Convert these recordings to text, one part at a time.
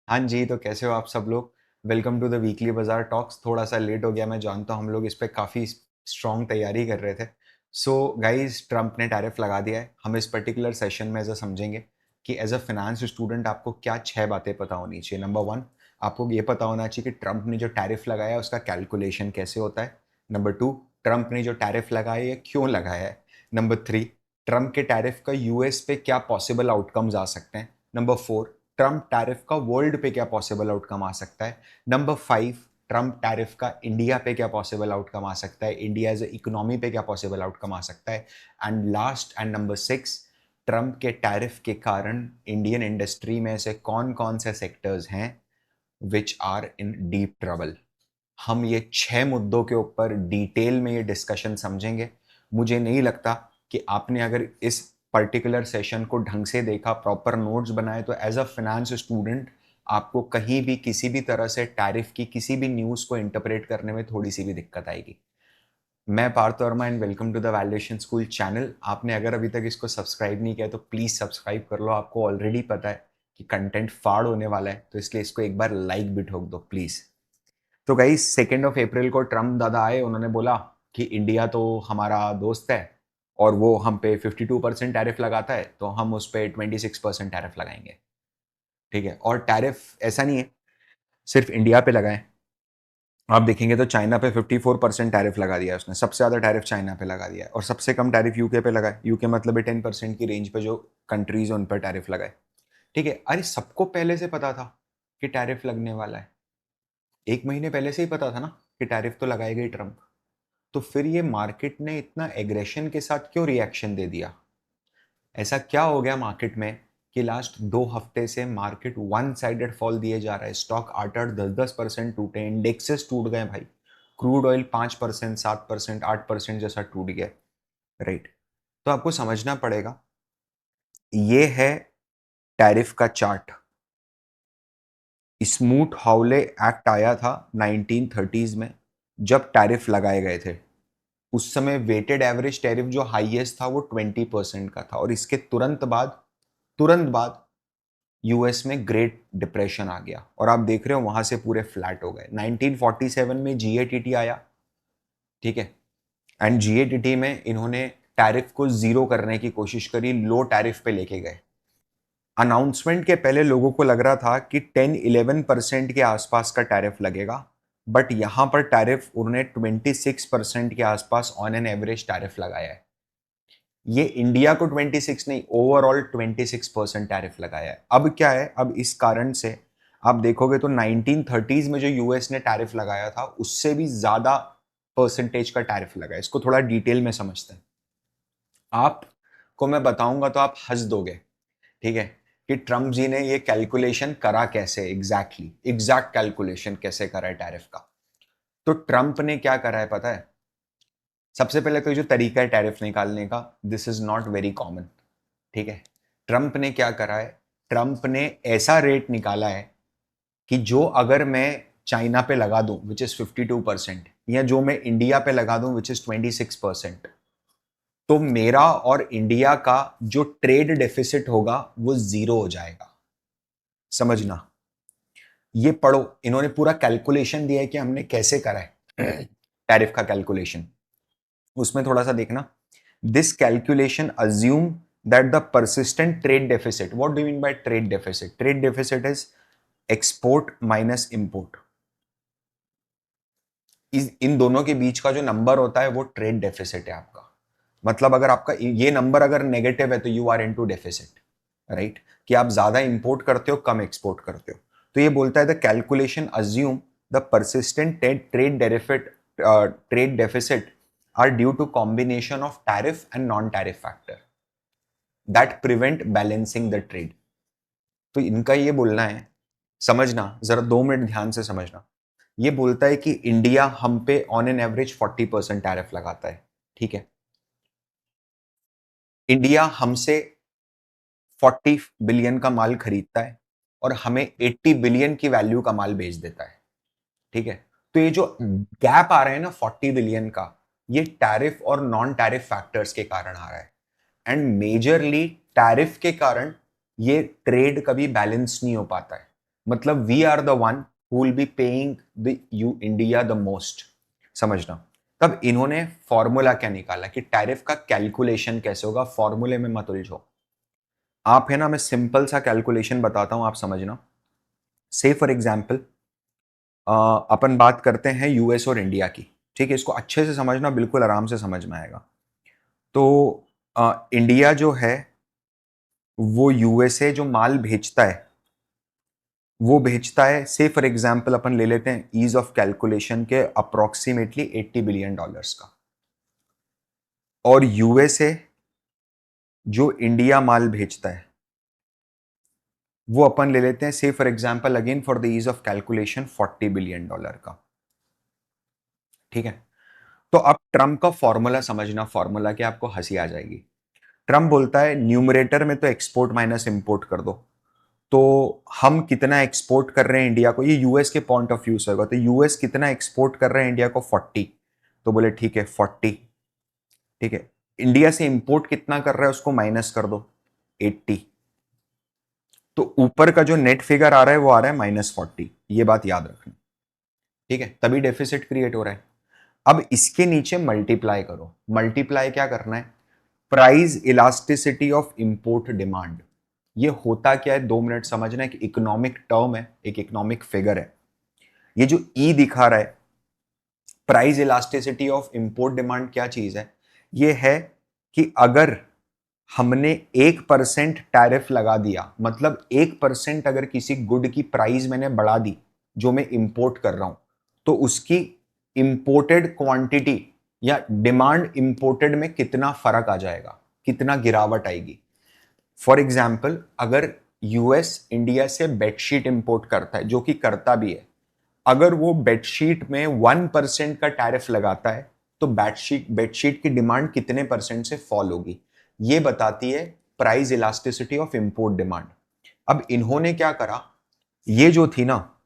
हाँ जी, तो कैसे हो आप सब लोग? वेलकम टू द वीकली बाज़ार टॉक्स। थोड़ा सा लेट हो गया, मैं जानता हूँ। हम लोग इस पे काफ़ी स्ट्रॉन्ग तैयारी कर रहे थे। सो गाइस, ट्रम्प ने टैरिफ लगा दिया है। हम इस पर्टिकुलर सेशन में ऐसा समझेंगे कि एज अ फिनेंस स्टूडेंट आपको क्या 6 बातें पता होनी चाहिए। नंबर 1, आपको ये पता होना चाहिए कि ट्रम्प ने जो टैरिफ लगाया है उसका कैलकुलेशन कैसे होता है। नंबर 2, ट्रम्प ने जो टैरिफ लगाया है क्यों लगाया है। नंबर 3, ट्रम्प के टैरिफ का यूएस पे क्या पॉसिबल आउटकम्स आ सकते हैं। नंबर 4, ट्रम्प टैरिफ का वर्ल्ड पे क्या पॉसिबल आउटकम आ सकता है। नंबर 5, ट्रम्प टैरिफ का इंडिया पे क्या पॉसिबल आउटकम आ सकता है, इंडिया एज ए इकोनॉमी पे क्या पॉसिबल आउटकम आ सकता है। And last and number 6, Trump के टैरिफ के कारण इंडियन इंडस्ट्री में से कौन कौन से सेक्टर्स हैं which are in deep trouble. हम ये 6 मुद्दों के ऊपर डिटेल में ये डिस्कशन समझेंगे। मुझे नहीं लगता कि आपने अगर इस पर्टिकुलर सेशन को ढंग से देखा, प्रॉपर नोट्स बनाए, तो एज अ फिनेंस स्टूडेंट आपको कहीं भी किसी भी तरह से टैरिफ की किसी भी न्यूज़ को इंटरप्रेट करने में थोड़ी सी भी दिक्कत आएगी। मैं Parth Verma and welcome to the valuation school channel. आपने अगर अभी तक इसको सब्सक्राइब नहीं किया तो प्लीज़ सब्सक्राइब कर लो। आपको ऑलरेडी पता है कि कंटेंट फाड़ होने वाला है, तो इसलिए इसको एक बार लाइक भी ठोक दो प्लीज़। तो गाइस, 2 अप्रैल को ट्रम्प दादा आए। उन्होंने बोला कि इंडिया तो हमारा दोस्त है और वो हम पे 52% टैरिफ लगाता है, तो हम उस पे 26% टैरिफ लगाएंगे। ठीक है, और टैरिफ ऐसा नहीं है सिर्फ इंडिया पे लगाए। आप देखेंगे तो चाइना पे 54% टैरिफ लगा दिया है उसने। सबसे ज़्यादा टैरिफ चाइना पे लगा दिया है और सबसे कम टैरिफ यूके पे लगा है। यूके मतलब 10% की रेंज पे जो कंट्रीज है उन पर टैरिफ लगाए। ठीक है, अरे सबको पहले से पता था कि टैरिफ लगने वाला है। 1 महीने पहले से ही पता था ना कि टैरिफ तो लगाएगा ही ट्रम्प। तो फिर ये मार्केट ने इतना एग्रेशन के साथ क्यों रिएक्शन दे दिया? ऐसा क्या हो गया मार्केट में कि लास्ट 2 हफ्ते से मार्केट वन साइडेड फॉल दिए जा रहा है। स्टॉक 8-8 10-10% टूटे, इंडेक्सेस टूट गए भाई। क्रूड ऑयल 5%, 7%, 8% जैसा टूट गया। राइट, तो आपको समझना पड़ेगा, ये है टैरिफ का चार्ट। स्मूथ हाउले एक्ट आया था 1930s में, जब टैरिफ लगाए गए थे। उस समय वेटेड एवरेज टैरिफ जो हाईएस्ट था वो 20% का था, और इसके तुरंत बाद यूएस में ग्रेट डिप्रेशन आ गया और आप देख रहे हो वहां से पूरे फ्लैट हो गए। 1947 में जीएटीटी आया। ठीक है, एंड जीएटीटी में इन्होंने टैरिफ को जीरो करने की कोशिश करी, लो टैरिफ पे लेके गए। अनाउंसमेंट के पहले लोगों को लग रहा था कि 10-11% के आसपास का टैरिफ लगेगा, बट यहां पर टैरिफ उन्होंने 26% के आसपास ऑन एन एवरेज टैरिफ लगाया है। ये इंडिया को 26 नहीं, ओवरऑल 26% टैरिफ लगाया है। अब क्या है, अब इस कारण से आप देखोगे तो 1930s में जो यूएस ने टैरिफ लगाया था उससे भी ज्यादा परसेंटेज का टैरिफ लगा है। इसको थोड़ा डिटेल में समझते हैं। आपको मैं बताऊंगा तो आप हंस दोगे। ठीक है, कि ट्रम्प जी ने ये कैलकुलेशन करा कैसे, एग्जैक्ट कैलकुलेशन कैसे करा है टैरिफ का। तो ट्रम्प ने क्या करा है पता है? सबसे पहले तो जो तरीका है टैरिफ निकालने का, this is not very common. ठीक है, ट्रम्प ने क्या करा है? ट्रम्प ने ऐसा रेट निकाला है कि जो अगर मैं चाइना पे लगा दूं विच इज 52%, या जो मैं इंडिया पे लगा दूं विच इज 26%, तो मेरा और इंडिया का जो ट्रेड डेफिसिट होगा वो जीरो हो जाएगा। समझना, ये पढ़ो, इन्होंने पूरा कैलकुलेशन दिया है कि हमने कैसे करा है टैरिफ का कैलकुलेशन। उसमें थोड़ा सा देखना। This calculation assume that the persistent trade deficit, what do you mean by trade deficit? Trade deficit is export minus import. इन दोनों के बीच का जो नंबर होता है वो ट्रेड डेफिसिट है आपका। मतलब अगर आपका ये नंबर अगर नेगेटिव है तो you are into deficit. Right, कि आप ज्यादा इंपोर्ट करते हो, कम एक्सपोर्ट करते हो। तो ये बोलता है the calculation assume the persistent trade deficit are due to combination of tariff and non tariff factor that prevent balancing the trade. तो इनका ये बोलना है, समझना जरा 2 मिनट ध्यान से समझना। ये बोलता है कि इंडिया हम पे ऑन एन एवरेज 40% टैरिफ लगाता है। ठीक है, इंडिया हमसे 40 बिलियन का माल खरीदता है और हमें 80 बिलियन की वैल्यू का माल बेच देता है। ठीक है, तो ये जो गैप आ रहा है ना 40 बिलियन का, ये टैरिफ और नॉन टैरिफ फैक्टर्स के कारण आ रहा है। एंड मेजरली टैरिफ के कारण ये ट्रेड कभी बैलेंस नहीं हो पाता है। मतलब we are the one who will be paying the you India the most. समझना। तब इन्होंने फॉर्मूला क्या निकाला कि टैरिफ का कैलकुलेशन कैसे होगा, फॉर्मूले में मत उलझो आप, है ना। मैं सिंपल सा कैलकुलेशन बताता हूं, आप समझना। से फॉर एग्जाम्पल अपन बात करते हैं यूएस और इंडिया की, ठीक है। इसको अच्छे से समझना, बिल्कुल आराम से समझ में आएगा। तो इंडिया जो है वो यूएसए जो माल भेजता है वो भेजता है, से फॉर एग्जाम्पल अपन ले लेते हैं ईज ऑफ कैलकुलेशन के अप्रोक्सीमेटली $80 बिलियन का। और यूएसए जो इंडिया माल भेजता है वो अपन ले लेते हैं, say for example again for the ease of calculation $40 billion का, ठीक है। तो अब ट्रम्प का फॉर्मूला समझना, फॉर्मूला क्या, आपको हंसी आ जाएगी। ट्रम्प बोलता है न्यूमरेटर में तो एक्सपोर्ट माइनस इंपोर्ट कर दो, तो हम कितना एक्सपोर्ट कर रहे हैं इंडिया को, ये यूएस के पॉइंट ऑफ व्यू से होगा, तो यूएस कितना एक्सपोर्ट कर रहे हैं इंडिया को 40, तो बोले ठीक है 40, ठीक है। इंडिया से इंपोर्ट कितना कर रहा है उसको माइनस कर दो 80, तो ऊपर का जो नेट फिगर आ रहा है वो आ रहा है -40, ये बात याद रखना, ठीक है। तभी डेफिसिट क्रिएट हो रहा है। अब इसके नीचे मल्टीप्लाई करो, मल्टीप्लाई क्या करना है, price elasticity of import demand. ये होता क्या है, 2 मिनट समझना। एक इकोनॉमिक टर्म है, एक इकोनॉमिक फिगर है। ये जो ई दिखा रहा है, price elasticity of import demand, क्या चीज है, ये है कि अगर हमने 1% टैरिफ लगा दिया, मतलब 1% अगर किसी गुड की प्राइस मैंने बढ़ा दी जो मैं इंपोर्ट कर रहा हूं, तो उसकी इंपोर्टेड क्वांटिटी या डिमांड इंपोर्टेड में कितना फर्क आ जाएगा, कितना गिरावट आएगी। फॉर एग्जाम्पल अगर यूएस इंडिया से बेडशीट इंपोर्ट करता है, जो कि करता भी है, अगर वो बेडशीट में 1% का टैरिफ लगाता है तो बेडशीट की डिमांड कितने परसेंट से फॉल होगी, ये बताती है price elasticity of import demand. अब इन्होंने क्या करा, ये जो थी ना,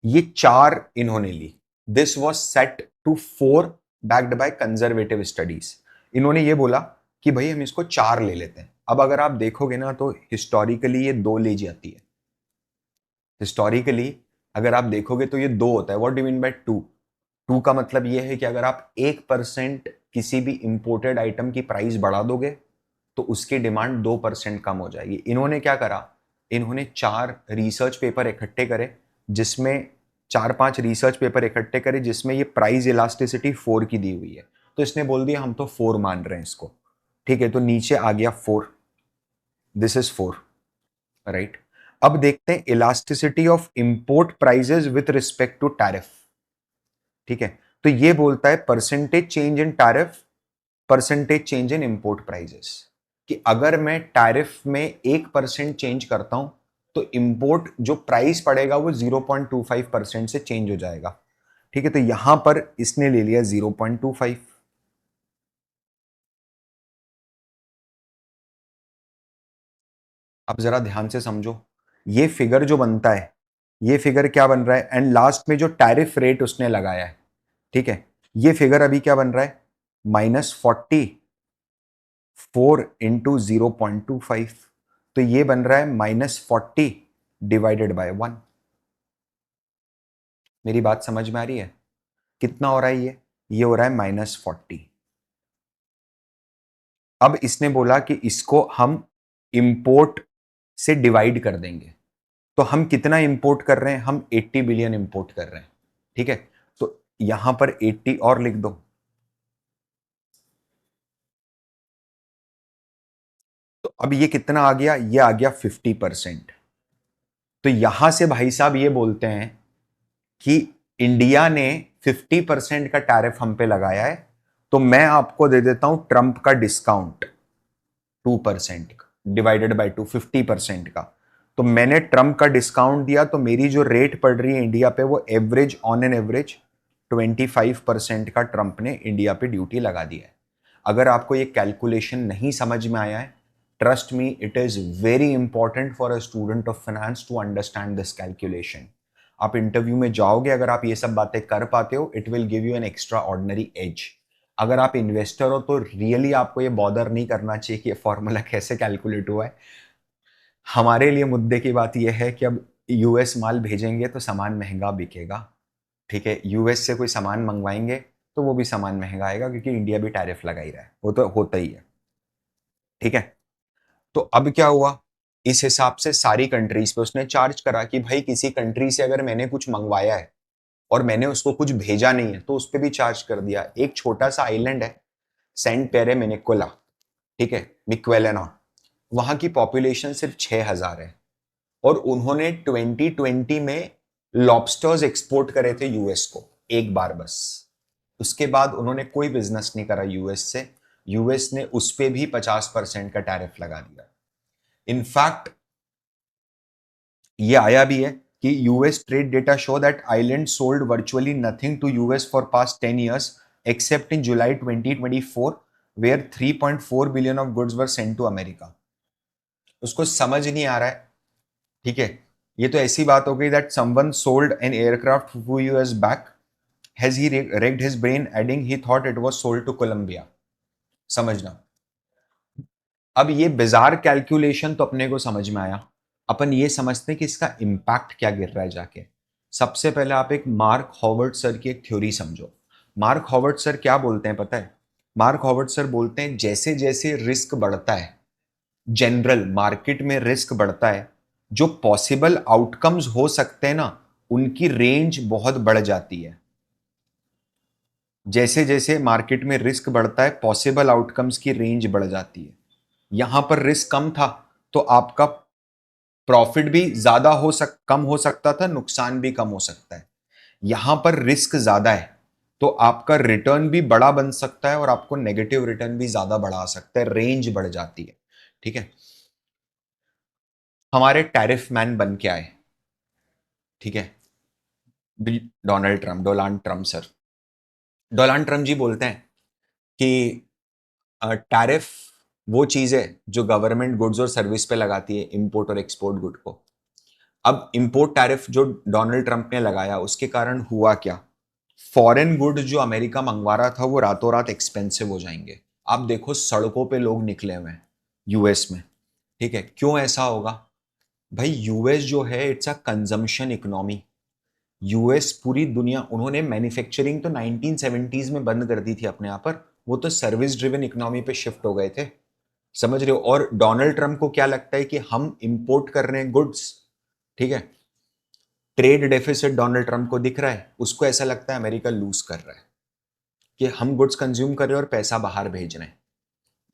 ये 4 इन्होंने ली, this was set to 4 backed by conservative studies. इन्होंने ये बोला कि भाई हम इसको 4 ले लेते हैं। अब अगर आप देखोगे ना तो हिस्टोरिकली ये 2 ले जाती है, हिस्टोरिकली अगर आप देखोगे तो ये 2 होता है। व्हाट डू मीन बाय 2, 2 का मतलब ये है कि अगर आप 1% किसी भी इंपोर्टेड आइटम की प्राइस बढ़ा दोगे तो उसकी डिमांड 2% कम हो जाएगी। इन्होंने क्या करा, इन्होंने 4 रिसर्च पेपर इकट्ठे करे, जिसमें 4-5 रिसर्च पेपर इकट्ठे करे जिसमें ये प्राइस इलास्टिसिटी 4 की दी हुई है। तो इसने बोल दिया हम तो 4 मान रहे हैं इसको, ठीक है। तो नीचे आ गया 4, दिस इज 4, राइट। अब देखते हैं elasticity of import prices with respect to tariff, ठीक है। तो ये बोलता है percentage change in tariff, percentage change in import prices, कि अगर मैं टैरिफ में 1% चेंज करता हूं तो इंपोर्ट जो प्राइस पड़ेगा वो 0.25% से चेंज हो जाएगा, ठीक है। तो यहां पर इसने ले लिया 0.25। अब जरा ध्यान से समझो, ये फिगर जो बनता है, ये फिगर क्या बन रहा है, एंड लास्ट में जो टैरिफ रेट उसने लगाया है, ठीक है, ये फिगर अभी क्या बन रहा है, -44 इंटू 0.25, तो ये बन रहा है -40 डिवाइडेड बाय 1। मेरी बात समझ में आ रही है, कितना हो रहा है ये हो रहा है -40। अब इसने बोला कि इसको हम इंपोर्ट से डिवाइड कर देंगे, तो हम कितना इंपोर्ट कर रहे हैं, हम 80 बिलियन इंपोर्ट कर रहे हैं, ठीक है। तो यहां पर 80 और लिख दो, तो अब ये कितना आ गया, ये आ गया 50%। तो यहां से भाई साहब ये बोलते हैं कि इंडिया ने 50% का टैरिफ हम पे लगाया है, तो मैं आपको दे देता हूं ट्रंप का डिस्काउंट 2% डिवाइडेड बाई 50% का। तो मैंने ट्रंप का डिस्काउंट दिया, तो मेरी जो रेट पड़ रही है इंडिया पे वो एवरेज, ऑन एन एवरेज 25% का ट्रंप ने इंडिया पे ड्यूटी लगा दिया है। अगर आपको ये कैलकुलेशन नहीं समझ में आया है, trust me it is very important for a student of finance to understand this calculation. आप इंटरव्यू में जाओगे, अगर आप ये सब बातें कर पाते हो, it will give you an extraordinary edge. अगर आप इन्वेस्टर हो तो रियली आपको ये बॉदर नहीं करना चाहिए कि ये फॉर्मूला कैसे कैलकुलेट हुआ है। हमारे लिए मुद्दे की बात यह है कि अब यूएस माल भेजेंगे तो सामान महंगा बिकेगा, ठीक है। यूएस से कोई सामान मंगवाएंगे तो वो भी सामान महंगा आएगा, क्योंकि इंडिया भी टैरिफ लगा ही रहा है, वो तो होता ही है, ठीक है। तो अब क्या हुआ, इस हिसाब से सारी कंट्रीज पे उसने चार्ज करा कि भाई किसी कंट्री से अगर मैंने कुछ मंगवाया है और मैंने उसको कुछ भेजा नहीं है तो उस पर भी चार्ज कर दिया। एक छोटा सा आइलैंड है, सेंट पेरे मिनिकोला, ठीक है, मिक्वेलेना, वहां की पॉपुलेशन सिर्फ 6,000 है, और उन्होंने 2020 में लॉबस्टर्स एक्सपोर्ट करे थे यूएस को, एक बार बस। उसके बाद उन्होंने कोई बिजनेस नहीं करा यूएस से। यूएस ने उस पे भी 50% का टैरिफ लगा दिया। इनफैक्ट ये आया भी है कि US trade data show that island sold virtually nothing to US for past 10 years except in July 2024 where 3.4 billion of goods were sent to America। उसको समझ नहीं आ रहा है, ठीक है। ये तो ऐसी बात हो गई that someone sold an aircraft few years back, has he rigged his brain adding he thought it was sold to Colombia। समझना। अब ये बिजार कैलकुलेशन तो अपने को समझ में आया। अपन ये समझते हैं कि इसका इम्पैक्ट क्या गिर रहा है जाके। सबसे पहले आप एक मार्क हॉवर्ड सर की एक थ्योरी समझो। मार्क हॉवर्ड सर क्या बोलते हैं पता है? मार्क हॉवर्ड सर बोलते हैं जैसे जैसे रिस्क बढ़ता है, जनरल मार्केट में रिस्क बढ़ता है, जो पॉसिबल आउटकम्स हो सकते हैं ना, उनकी रेंज बहुत बढ़ जाती है। जैसे जैसे मार्केट में रिस्क बढ़ता है, पॉसिबल आउटकम्स की रेंज बढ़ जाती है। यहां पर रिस्क कम था तो आपका प्रॉफिट भी ज्यादा कम हो सकता था, नुकसान भी कम हो सकता है। यहां पर रिस्क ज्यादा है तो आपका रिटर्न भी बड़ा बन सकता है और आपको नेगेटिव रिटर्न भी ज्यादा बढ़ा सकता है, रेंज बढ़ जाती है, ठीक है। हमारे टैरिफ मैन बन के आए, ठीक है, Donald Trump sir. Donald Trump ji बोलते हैं कि टैरिफ वो चीज है जो गवर्नमेंट गुड्स और सर्विस पे लगाती है, इंपोर्ट और एक्सपोर्ट गुड को। अब इंपोर्ट टैरिफ जो डोनाल्ड ट्रंप ने लगाया उसके कारण हुआ क्या? फॉरेन गुड जो अमेरिका मंगवा रहा था वो रातों रात एक्सपेंसिव हो जाएंगे। आप देखो सड़कों पे लोग निकले हुए हैं यूएस में, ठीक है। क्यों ऐसा होगा? भाई यूएस जो है it's a consumption economy. US पूरी दुनिया, उन्होंने मैन्युफैक्चरिंग तो 1970s में बंद कर दी थी अपने यहाँ पर, वो तो सर्विस ड्रिवन इकोनॉमी पे शिफ्ट हो गए थे, समझ रहे हो। और डोनाल्ड ट्रंप को क्या लगता है कि हम इंपोर्ट कर रहे हैं गुड्स, ठीक है। ट्रेड डेफिसिट डोनाल्ड ट्रंप को दिख रहा है, उसको ऐसा लगता है अमेरिका लूज कर रहा है, कि हम गुड्स कंज्यूम कर रहे हैं और पैसा बाहर भेज रहे हैं।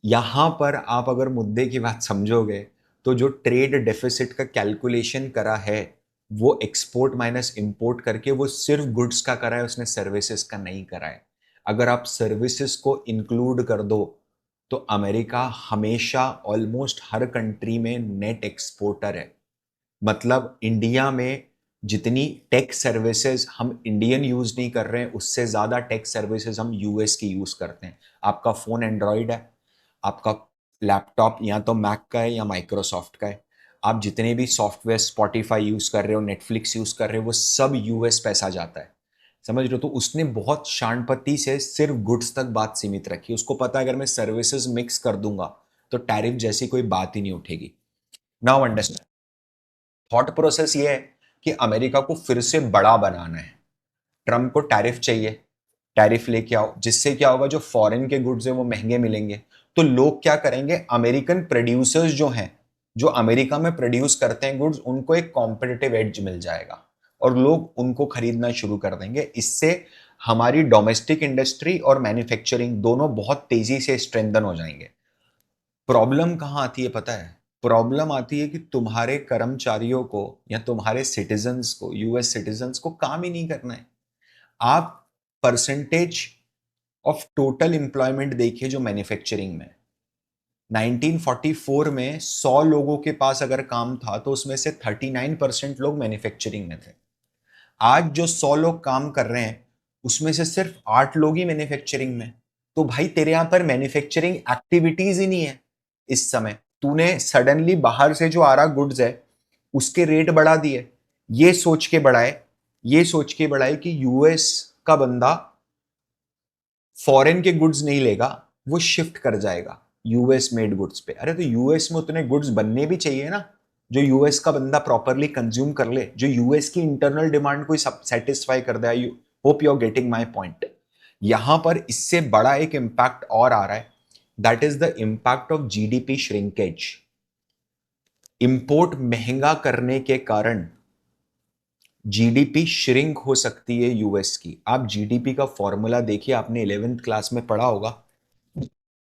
यहां पर आप अगर मुद्दे की बात समझोगे तो जो ट्रेड डेफिसिट का कैलकुलेशन करा है वो एक्सपोर्ट माइनस इंपोर्ट करके वो सिर्फ गुड्स का करा है, उसने सर्विसेज का नहीं करा है। अगर आप सर्विसेज को इंक्लूड कर दो तो अमेरिका हमेशा ऑलमोस्ट हर कंट्री में नेट एक्सपोर्टर है। मतलब इंडिया में जितनी टेक सर्विसेज हम इंडियन यूज नहीं कर रहे हैं, उससे ज्यादा टेक सर्विसेज हम यूएस की यूज करते हैं। आपका फोन एंड्रॉयड है, आपका लैपटॉप या तो मैक का है या माइक्रोसॉफ्ट का है, आप जितने भी सॉफ्टवेयर स्पॉटिफाई यूज कर रहे हो, नेटफ्लिक्स यूज कर रहे हो, वो सब यूएस पैसा जाता है, समझ रहे हो। तो उसने बहुत शानपति से सिर्फ गुड्स तक बात सीमित रखी। उसको पता है अगर मैं सर्विसेज मिक्स कर दूंगा तो टैरिफ जैसी कोई बात ही नहीं उठेगी। नाउ अंडरस्टैंड, थॉट प्रोसेस ये है कि अमेरिका को फिर से बड़ा बनाना है। ट्रम्प को टैरिफ चाहिए, टैरिफ लेके आओ, जिससे क्या होगा, जो फॉरेन के गुड्स है वो महंगे मिलेंगे। तो लोग क्या करेंगे, अमेरिकन प्रोड्यूसर्स जो हैं, जो अमेरिका में प्रोड्यूस करते हैं गुड्स, उनको एक कॉम्पिटिटिव एज मिल जाएगा और लोग उनको खरीदना शुरू कर देंगे। इससे हमारी डोमेस्टिक इंडस्ट्री और मैन्युफैक्चरिंग दोनों बहुत तेजी से स्ट्रेंथन हो जाएंगे। प्रॉब्लम कहां आती है पता है? प्रॉब्लम आती है कि तुम्हारे कर्मचारियों को या तुम्हारे सिटीजन्स को, यूएस सिटीजन्स को काम ही नहीं करना है। आप परसेंटेज ऑफ टोटल एम्प्लॉयमेंट देखिए जो मैन्युफैक्चरिंग में, 1944 में 100 लोगों के पास अगर काम था तो उसमें से 39% लोग मैन्युफैक्चरिंग में थे। आज जो 100 लोग काम कर रहे हैं उसमें से सिर्फ 8 लोग ही मैन्युफैक्चरिंग में। तो भाई तेरे यहां पर मैन्युफैक्चरिंग एक्टिविटीज ही नहीं है इस समय। तूने सडनली बाहर से जो आ रहा गुड्स है उसके रेट बढ़ा दिए, ये सोच के बढ़ाए, ये सोच के बढ़ाए कि यूएस का बंदा फॉरेन के गुड्स नहीं लेगा, वो शिफ्ट कर जाएगा यूएस मेड गुड्स पे। अरे तो यूएस में उतने गुड्स बनने भी चाहिए ना, जो यूएस का बंदा प्रॉपरली कंज्यूम कर ले, जो यूएस की इंटरनल डिमांड को सेटिस्फाई कर दे। I hope you are getting my point. यहां पर इससे बड़ा एक इंपैक्ट और आ रहा है, that is the impact of GDP shrinkage. Import महंगा करने के कारण जीडीपी श्रिंक हो सकती है यूएस की। आप जीडीपी का फॉर्मूला देखिए, आपने 11th क्लास में पढ़ा होगा,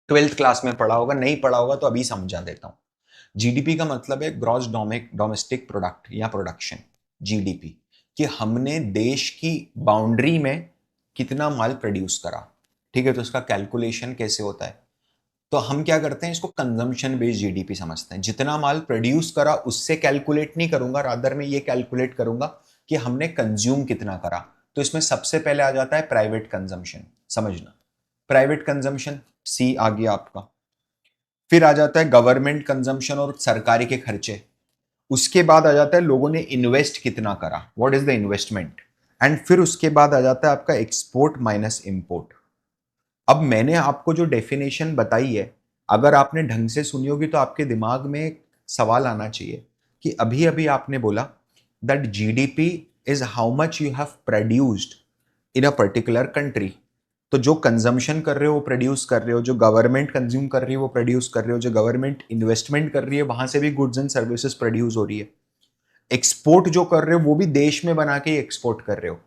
12th क्लास में पढ़ा होगा, नहीं पढ़ा होगा तो अभी समझा देता हूं। जीडीपी का मतलब है ग्रॉस डोमेस्टिक प्रोडक्ट या प्रोडक्शन, जीडीपी, कि हमने देश की बाउंड्री में कितना माल प्रोड्यूस करा। ठीक है, तो उसका कैलकुलेशन कैसे होता है? तो हम क्या करते हैं, इसको कंजम्पशन बेस्ड जीडीपी समझते हैं। जितना माल प्रोड्यूस करा उससे कैलकुलेट नहीं करूंगा, रादर में ये कैलकुलेट करूंगा कि हमने कंज्यूम कितना करा। तो इसमें सबसे पहले आ जाता है प्राइवेट कंजम्पशन, समझना। प्राइवेट कंजम्पशन सी आ गया आपका। फिर आ जाता है गवर्नमेंट कंजम्पशन और सरकारी के खर्चे। उसके बाद आ जाता है लोगों ने इन्वेस्ट कितना करा, what is the investment. And फिर उसके बाद आ जाता है आपका एक्सपोर्ट माइनस इंपोर्ट। अब मैंने आपको जो डेफिनेशन बताई है, अगर आपने ढंग से सुनी होगी तो आपके दिमाग में एक सवाल आना चाहिए कि अभी अभी आपने बोला that GDP is how much you have produced in a particular country. तो जो कंजम्पशन कर रहे हो वो प्रोड्यूस कर रहे हो, जो गवर्नमेंट कंज्यूम कर रही है वो प्रोड्यूस कर रहे हो, जो गवर्नमेंट इन्वेस्टमेंट कर रही है वहां से भी गुड्स एंड सर्विसेज प्रोड्यूस हो रही है। एक्सपोर्ट जो कर रहे हो वो भी देश में बना के एक्सपोर्ट कर रहे हो।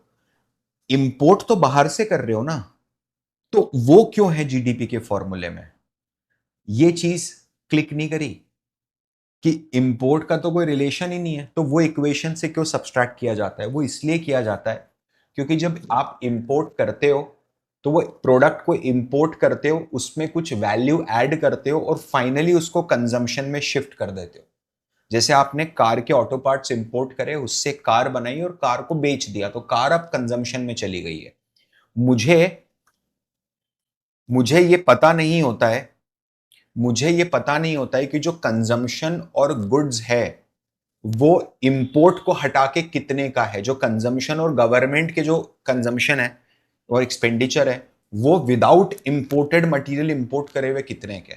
इंपोर्ट तो बाहर से कर रहे हो ना, तो वो क्यों है जीडीपी के फॉर्मूले में? ये चीज क्लिक नहीं करी कि इंपोर्ट का तो कोई रिलेशन ही नहीं है, तो वो इक्वेशन से क्यों सब्सट्रैक्ट किया जाता है? वो इसलिए किया जाता है क्योंकि जब आप इंपोर्ट करते हो तो वो प्रोडक्ट को इंपोर्ट करते हो, उसमें कुछ वैल्यू ऐड करते हो और फाइनली उसको कंजम्पशन में शिफ्ट कर देते हो। जैसे आपने कार के ऑटो पार्ट्स इंपोर्ट करे, उससे कार बनाई और कार को बेच दिया, तो कार अब कंजम्पशन में चली गई है। मुझे मुझे ये पता नहीं होता है, मुझे ये पता नहीं होता है कि जो कंजम्पशन और गुड्स है वो इंपोर्ट को हटा के कितने का है। जो कंजम्पशन और गवर्नमेंट के जो कंजम्पशन है और एक्सपेंडिचर है वो विदाउट इंपोर्टेड मटेरियल इंपोर्ट करे हुए कितने के।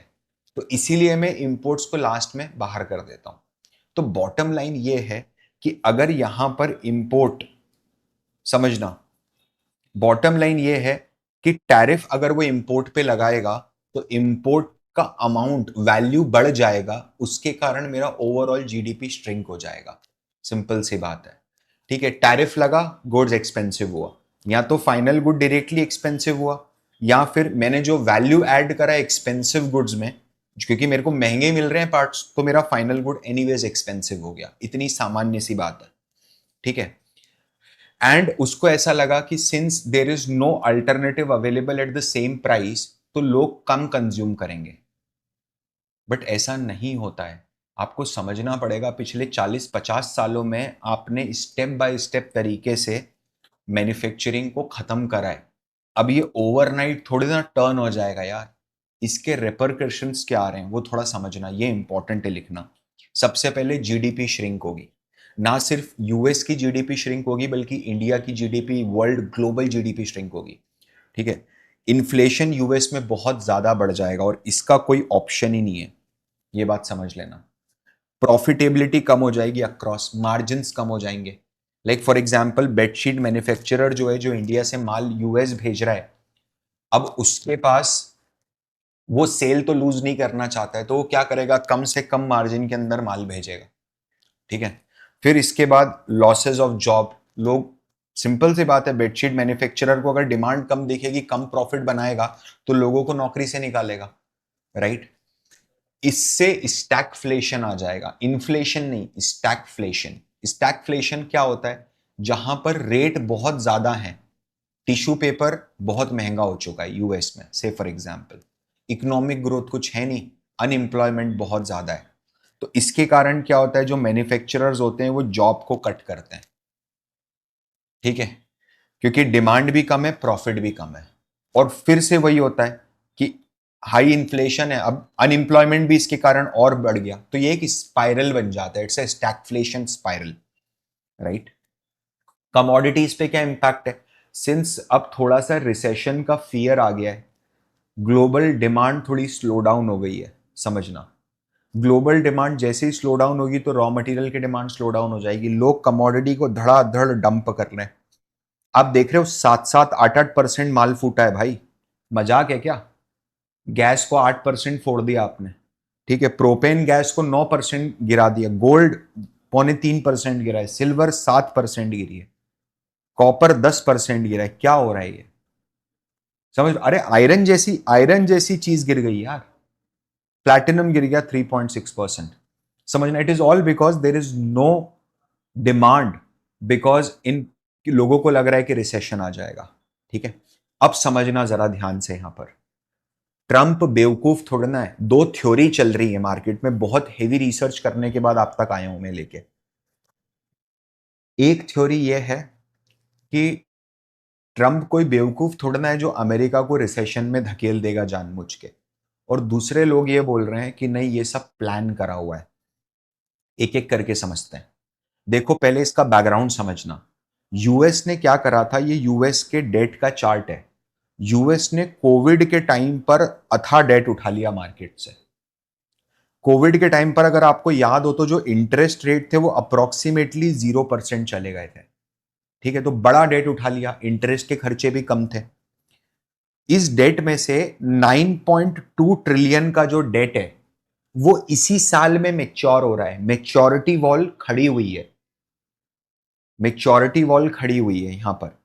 तो इसीलिए मैं इंपोर्ट्स को लास्ट में बाहर कर देता हूं। तो बॉटम लाइन ये है कि अगर यहां पर इंपोर्ट, समझना, बॉटम लाइन ये है कि टैरिफ अगर वो इंपोर्ट पे लगाएगा तो इंपोर्ट का अमाउंट वैल्यू बढ़ जाएगा, उसके कारण मेरा ओवरऑल जीडीपी श्रिंक हो जाएगा। सिंपल सी बात है। ठीक है, टैरिफ लगा, गुड्स एक्सपेंसिव हुआ, या तो फाइनल गुड डायरेक्टली एक्सपेंसिव हुआ, या फिर मैंने जो वैल्यू ऐड करा एक्सपेंसिव गुड्स में, क्योंकि मेरे को महंगे मिल रहे हैं पार्ट्स, तो मेरा फाइनल गुड एनीवेज एक्सपेंसिव हो गया। इतनी सामान्य सी बात है। ठीक है, एंड उसको ऐसा लगा कि since there is no alternative available at the same price तो लोग कम कंज्यूम करेंगे। बट ऐसा नहीं होता है। आपको समझना पड़ेगा, पिछले 40-50 सालों में आपने स्टेप बाय स्टेप तरीके से मैन्युफैक्चरिंग को खत्म करा है। अब ये ओवरनाइट थोड़ी ना टर्न हो जाएगा यार। इसके रेपरकशंस क्या आ रहे हैं वो थोड़ा समझना, ये इंपॉर्टेंट है लिखना। सबसे पहले जीडीपी श्रिंक होगी। ना सिर्फ यूएस की जीडीपी श्रिंक होगी बल्कि इंडिया की GDP, world global GDP shrink होगी। ठीक है, इन्फ्लेशन यूएस में बहुत ज्यादा बढ़ जाएगा और इसका कोई ऑप्शन ही नहीं है, ये बात समझ लेना। प्रॉफिटेबिलिटी कम हो जाएगी, अक्रॉस मार्जिन कम हो जाएंगे। Like for example bedsheet manufacturer जो है, जो इंडिया से माल यूएस भेज रहा है, अब उसके पास वो सेल तो लूज नहीं करना चाहता है, तो वो क्या करेगा, कम से कम मार्जिन के अंदर माल भेजेगा। ठीक है, फिर इसके बाद लॉसेस ऑफ जॉब। लोग, सिंपल सी बात है, बेडशीट मैन्युफैक्चरर को अगर डिमांड कम दिखेगी, कम प्रॉफिट बनाएगा, तो लोगों को नौकरी से निकालेगा, राइट। इससे स्टैगफ्लेशन आ जाएगा, इन्फ्लेशन नहीं, स्टैगफ्लेशन। स्टैगफ्लेशन क्या होता है? जहां पर रेट बहुत ज्यादा है, टिश्यू पेपर बहुत महंगा हो चुका है यूएस में, से फॉर एग्जांपल, इकोनॉमिक ग्रोथ कुछ है नहीं, अनएम्प्लॉयमेंट बहुत ज्यादा है, तो इसके कारण क्या होता है, जो मैन्युफैक्चरर्स होते हैं वो जॉब को कट करते हैं। ठीक है, क्योंकि डिमांड भी कम है, प्रॉफिट भी कम है। और फिर से वही होता है कि हाई इन्फ्लेशन है, अब अनएम्प्लॉयमेंट भी इसके कारण और बढ़ गया, तो ये एक स्पाइरल बन जाता है, it's a stagflation spiral, right. Commodities पे क्या इंपैक्ट है? सिंस अब थोड़ा सा रिसेशन का फियर आ गया है, ग्लोबल डिमांड थोड़ी स्लो डाउन हो गई है, समझना। ग्लोबल डिमांड जैसे ही स्लो डाउन होगी तो रॉ मटेरियल की डिमांड स्लो डाउन हो जाएगी, लोग कमोडिटी को धड़ाधड़ डंप कर रहे हैं। आप देख रहे हो 7-8% माल फूटा है भाई, मजाक है क्या? गैस को 8% फोड़ दिया आपने, ठीक है, प्रोपेन गैस को 9% गिरा दिया, गोल्ड 2.75% गिरा है, सिल्वर 7% गिरी है, कॉपर 10% गिरा है। क्या हो रहा है ये? समझ, अरे आयरन जैसी चीज गिर गई यार, प्लैटिनम गिर गया 3.6%। समझना, it is all because there is no demand, because इन लोगों को लग रहा है कि रिसेशन आ जाएगा। ठीक है, अब समझना जरा ध्यान से, यहां पर ट्रंप बेवकूफ थोड़ा ना है। दो थ्योरी चल रही है मार्केट में, बहुत हेवी रिसर्च करने के बाद आप तक आया हूं मैं लेके। एक थ्योरी यह है कि ट्रंप कोई बेवकूफ थोड़ा ना है जो अमेरिका को रिसेशन में धकेल देगा जानबूझ के, और दूसरे लोग ये बोल रहे हैं कि नहीं, ये सब प्लान करा हुआ है। एक एक करके समझते हैं। देखो, पहले इसका बैकग्राउंड समझना। यूएस ने क्या करा था, ये यूएस के डेट का चार्ट है। यूएस ने कोविड के टाइम पर अथाह डेट उठा लिया मार्केट से। कोविड के टाइम पर अगर आपको याद हो तो जो इंटरेस्ट रेट थे वो अप्रोक्सीमेटली 0% चले गए थे। ठीक है, तो बड़ा डेट उठा लिया, इंटरेस्ट के खर्चे भी कम थे। इस डेट में से 9.2 ट्रिलियन का जो डेट है वो इसी साल में मेच्योर हो रहा है। मेच्योरिटी वॉल खड़ी हुई है, मेच्योरिटी वॉल खड़ी हुई है यहां पर।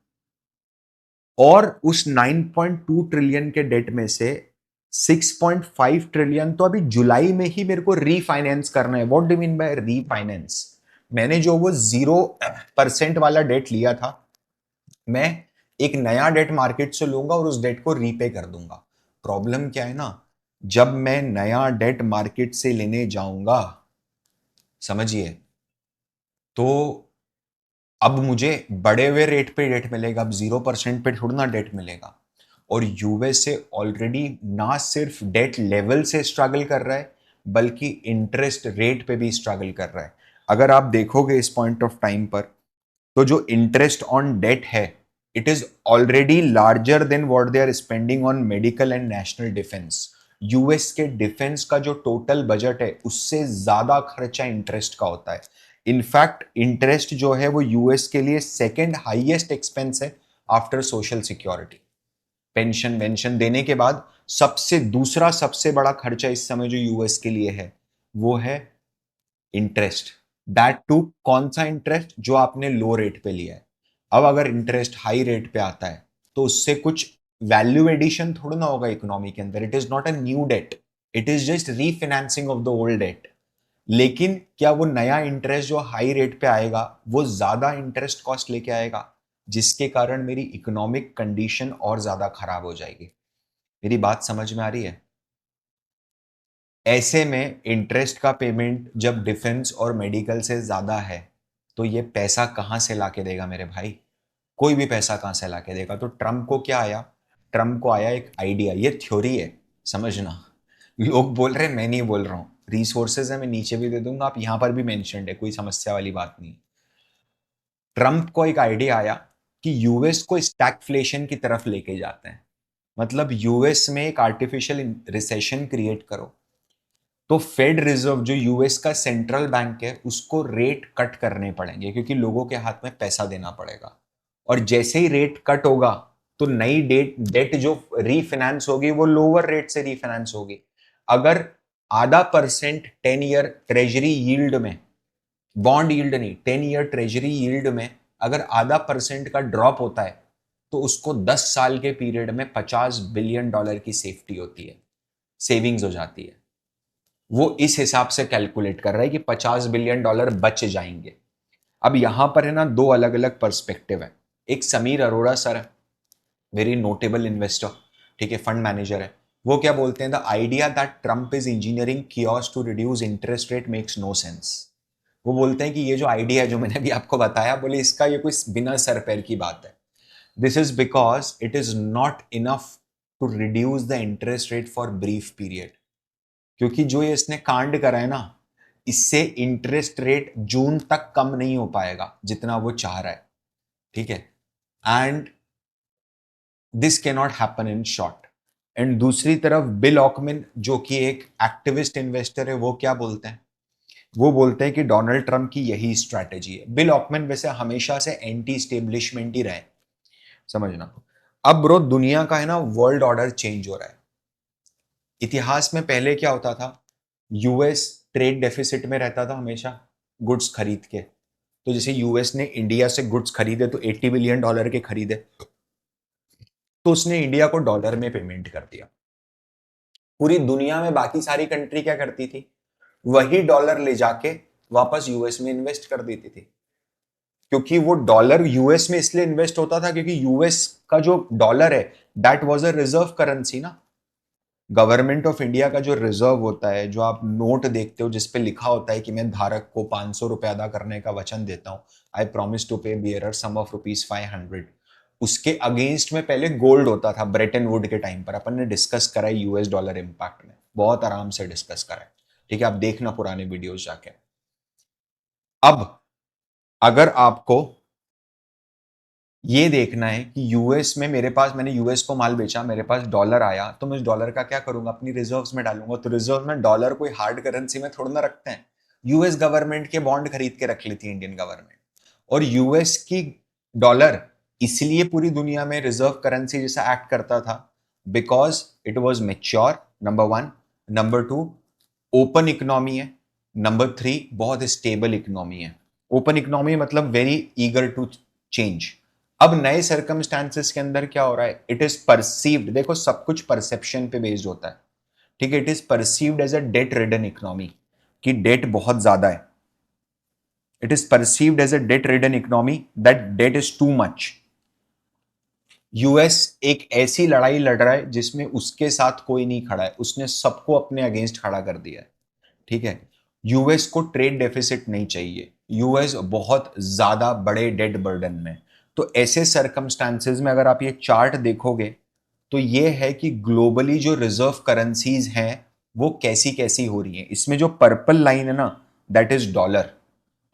और उस 9.2 ट्रिलियन के डेट में से 6.5 ट्रिलियन तो अभी जुलाई में ही मेरे को रीफाइनेंस करना है। What do mean by refinance? मैंने जो वो 0% वाला डेट लिया था, मैं एक नया डेट मार्केट से लूंगा और उस डेट को रीपे कर दूंगा। प्रॉब्लम क्या है ना, जब मैं नया डेट मार्केट से लेने जाऊंगा, समझिए, तो अब मुझे बड़े हुए रेट पे डेट मिलेगा, अब 0% पे थोड़ा ना डेट मिलेगा। और यूएसए ऑलरेडी ना सिर्फ डेट लेवल से स्ट्रगल कर रहा है, बल्कि इंटरेस्ट रेट पे भी स्ट्रगल कर रहा है। अगर आप देखोगे इस पॉइंट ऑफ टाइम पर, तो जो इंटरेस्ट ऑन डेट है, it is already larger than what they are spending on medical and national defence. US के डिफेंस का जो टोटल बजट है उससे ज्यादा खर्चा इंटरेस्ट का होता है। इनफैक्ट इंटरेस्ट जो है वो यूएस के लिए सेकेंड हाईएस्ट एक्सपेंस है आफ्टर सोशल सिक्योरिटी। पेंशन वेंशन देने के बाद सबसे दूसरा सबसे बड़ा खर्चा इस समय जो यूएस के लिए है वो है इंटरेस्ट। दैट टू कौन सा इंटरेस्ट? जो आपने लो रेट पे लिया है। अब अगर इंटरेस्ट हाई रेट पे आता है तो उससे कुछ वैल्यू एडिशन थोड़ा ना होगा इकोनॉमी के अंदर। It is not a new debt, it is just refinancing of the old debt. लेकिन क्या वो नया इंटरेस्ट जो हाई रेट पे आएगा वो ज्यादा इंटरेस्ट कॉस्ट लेके आएगा, जिसके कारण मेरी इकोनॉमिक कंडीशन और ज्यादा खराब हो जाएगी। मेरी बात समझ में आ रही है? ऐसे में इंटरेस्ट का पेमेंट जब डिफेंस और मेडिकल से ज्यादा है, तो ये पैसा कहां से लाके देगा मेरे भाई? कोई भी पैसा कहां से लाके देगा? तो ट्रम्प को क्या आया? ट्रम्प को आया एक आइडिया, ये थ्योरी है, समझना। लोग बोल रहे हैं, मैं नहीं बोल रहा हूं। रिसोर्सेज है, मैं नीचे भी दे दूंगा, आप यहां पर भी मेंशन्ड है, कोई समस्या वाली बात नहीं। ट्रम्प को एक आइडिया आया कि यूएस को स्टैगफ्लेशन की तरफ लेके जाते हैं। मतलब यूएस में एक आर्टिफिशियल रिसेशन क्रिएट करो, तो फेड रिजर्व जो यूएस का सेंट्रल बैंक है उसको रेट कट करने पड़ेंगे, क्योंकि लोगों के हाथ में पैसा देना पड़ेगा। और जैसे ही रेट कट होगा तो नई डेट जो रीफाइनेंस होगी वो लोअर रेट से रीफाइनेंस होगी। अगर आधा परसेंट 10 ईयर ट्रेजरी यील्ड में, बॉन्ड यील्ड नहीं, 10 ईयर ट्रेजरी यील्ड में अगर आधा परसेंट का ड्रॉप होता है, तो उसको 10 साल के पीरियड में $50 बिलियन की सेफ्टी होती है, सेविंग्स हो जाती है। वो इस हिसाब से कैलकुलेट कर रहा है कि $50 बिलियन बच जाएंगे। अब यहां पर है ना, दो अलग अलग पर्सपेक्टिव है। एक समीर अरोड़ा सर है, वेरी नोटेबल इन्वेस्टर, ठीक है, फंड मैनेजर है। वो क्या बोलते हैं, the idea that Trump is engineering chaos to reduce interest rate makes no sense. वो बोलते हैं कि ये जो आइडिया है जो मैंने अभी आपको बताया, बोले इसका ये कोई बिना सर पैर की बात है। This is because it is not enough to reduce the interest rate for brief period. क्योंकि जो ये इसने कांड करा है ना, इससे इंटरेस्ट रेट जून तक कम नहीं हो पाएगा जितना वो चाह रहा है। ठीक है, and this can not happen in short. And दूसरी तरफ बिल ऑकमिन जो कि एक एक्टिविस्ट इन्वेस्टर है, वो क्या बोलते हैं? वो बोलते हैं कि डोनाल्ड ट्रंप की यही स्ट्रैटेजी है। बिल ऑकमैन वैसे हमेशा से एंटी स्टेब्लिशमेंट ही रहे, समझना। अब ब्रो दुनिया का है ना वर्ल्ड ऑर्डर चेंज हो रहा है। इतिहास में पहले क्या होता था? यूएस ट्रेड डेफिसिट में रहता था हमेशा गुड्स खरीद के। तो जैसे यूएस ने इंडिया से गुड्स खरीदे तो $80 बिलियन के खरीदे, तो उसने इंडिया को डॉलर में पेमेंट कर दिया। पूरी दुनिया में बाकी सारी कंट्री क्या करती थी? वही डॉलर ले जाके वापस यूएस में इन्वेस्ट कर देती थी, क्योंकि वो डॉलर यूएस में इसलिए इन्वेस्ट होता था क्योंकि यूएस का जो डॉलर है that was a reserve currency ना। गवर्नमेंट ऑफ इंडिया का जो रिजर्व होता है, जो आप नोट देखते हो जिसपे लिखा होता है कि मैं धारक को ₹500 अदा करने का वचन देता हूं, आई प्रॉमिस टू पे बियरर सम ऑफ ₹500, उसके अगेंस्ट में पहले गोल्ड होता था। ब्रेटन वुड के टाइम पर अपन ने डिस्कस करा है यूएस डॉलर इंपैक्ट में, बहुत आराम से डिस्कस करा है, ठीक है, आप देखना पुराने वीडियोस जाके। अब अगर आपको ये देखना है कि यूएस में मेरे पास, मैंने यूएस को माल बेचा, मेरे पास डॉलर आया, तो मैं इस डॉलर का क्या करूंगा? अपनी रिजर्व्स में डालूंगा। तो रिजर्व में डॉलर कोई हार्ड करेंसी में थोड़ा ना रखते हैं। यूएस गवर्नमेंट के बॉन्ड खरीद के रख लेती है इंडियन गवर्नमेंट। और यूएस की डॉलर इसलिए पूरी दुनिया में रिजर्व करेंसी जैसा एक्ट करता था because it was mature, number one. Number two, open economy है। नंबर थ्री, बहुत स्टेबल इकोनॉमी है। ओपन इकोनॉमी मतलब वेरी ईगर टू चेंज। अब नए सर्कमस्टांसेस के अंदर क्या हो रहा है? इट इज परसीव्ड, देखो सब कुछ परसेप्शन पे बेस्ड होता है, ठीक है। It is perceived as a debt ridden economy, कि डेट बहुत ज्यादा है। It is perceived as a debt ridden economy, that debt is too much. US एक ऐसी लड़ाई लड़ रहा है जिसमें उसके साथ कोई नहीं खड़ा है, उसने सबको अपने अगेंस्ट खड़ा कर दिया है, ठीक है। यूएस को ट्रेड डेफिसिट नहीं चाहिए, यूएस बहुत ज्यादा बड़े डेट बर्डन में। तो ऐसे सर्कमस्टांसेस में अगर आप ये चार्ट देखोगे तो ये है कि ग्लोबली जो रिजर्व करेंसीज हैं वो कैसी कैसी हो रही हैं। इसमें जो पर्पल लाइन है ना, दैट इज डॉलर।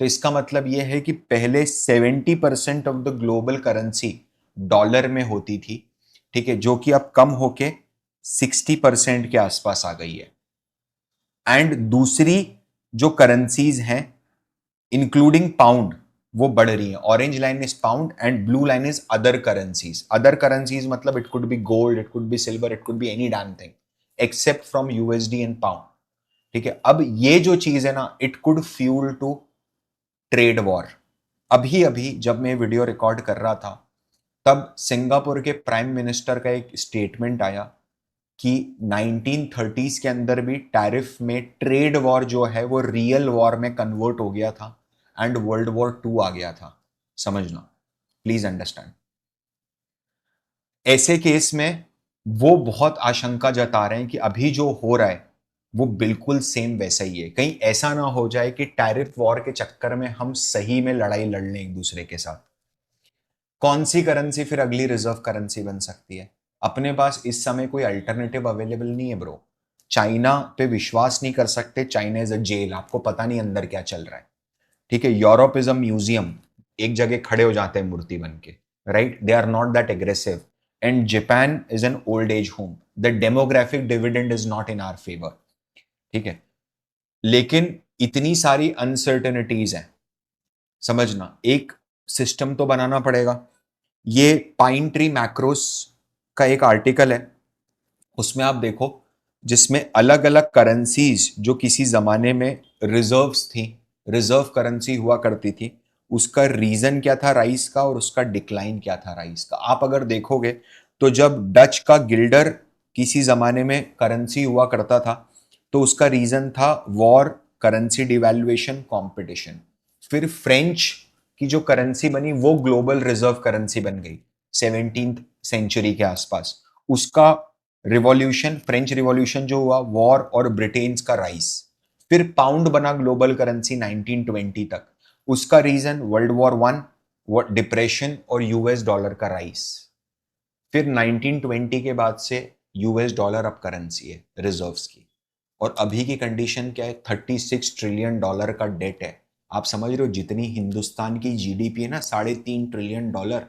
तो इसका मतलब ये है कि पहले 70% of the global currency dollar में होती थी, ठीक है, जो कि अब कम होके 60% के आसपास आ गई है। एंड दूसरी जो करेंसीज हैं इंक्लूडिंग पाउंड, वो बढ़ रही है। Orange line is pound and blue line is other currencies. Other currencies मतलब it could be gold, it could be silver, it could be any damn thing except from USD and pound, ठीक है। अब ये जो चीज है ना, it could fuel to trade war. अभी अभी जब मैं वीडियो रिकॉर्ड कर रहा था तब सिंगापुर के प्राइम मिनिस्टर का एक स्टेटमेंट आया कि 1930s के अंदर भी टैरिफ में ट्रेड वॉर जो है वो रियल वॉर में कन्वर्ट हो गया था एंड वर्ल्ड वॉर टू आ गया था, समझना, प्लीज अंडरस्टैंड। ऐसे केस में वो बहुत आशंका जता रहे हैं कि अभी जो हो रहा है वो बिल्कुल सेम वैसा ही है। कहीं ऐसा ना हो जाए कि टैरिफ वॉर के चक्कर में हम सही में लड़ाई लड़ लें एक दूसरे के साथ। कौन सी करेंसी फिर अगली रिजर्व करेंसी बन सकती है? अपने पास इस समय कोई अल्टरनेटिव अवेलेबल नहीं है ब्रो। चाइना पे विश्वास नहीं कर सकते, चाइना इज अ जेल, आपको पता नहीं अंदर क्या चल रहा है, ठीक है। यूरोप इज अ म्यूजियम, एक जगह खड़े हो जाते हैं मूर्ति बन के, right, they are not that aggressive. And Japan is an old age home, the demographic dividend is not in our favour, ठीक है। लेकिन इतनी सारी अनसर्टेनिटीज हैं, समझना, एक सिस्टम तो बनाना पड़ेगा। ये पाइन ट्री मैक्रोस का एक आर्टिकल है, उसमें आप देखो, जिसमें अलग अलग करेंसीज जो किसी जमाने में रिजर्व्स थी, रिजर्व करेंसी हुआ करती थी, उसका रीजन क्या था राइस का और उसका डिक्लाइन क्या था राइस का। आप अगर देखोगे तो जब डच का गिल्डर किसी जमाने में करेंसी हुआ करता था तो उसका रीजन था वॉर, करेंसी डिवैल्यूएशन, कंपटीशन। फिर फ्रेंच की जो करेंसी बनी वो ग्लोबल रिजर्व करेंसी बन गई 17th सेंचुरी के आसपास। उसका रिवॉल्यूशन, फ्रेंच रिवॉल्यूशन जो हुआ, वॉर और ब्रिटेन का राइस। फिर पाउंड बना ग्लोबल करेंसी 1920 तक। उसका reason world war one, depression और यूएस डॉलर का राइस। फिर 1920 के बाद से यूएस डॉलर अब करेंसी है रिजर्व्स की। और अभी की कंडीशन क्या है? $36 ट्रिलियन का डेट है। आप समझ रहे हो जितनी हिंदुस्तान की जीडीपी है ना, $3.5 ट्रिलियन,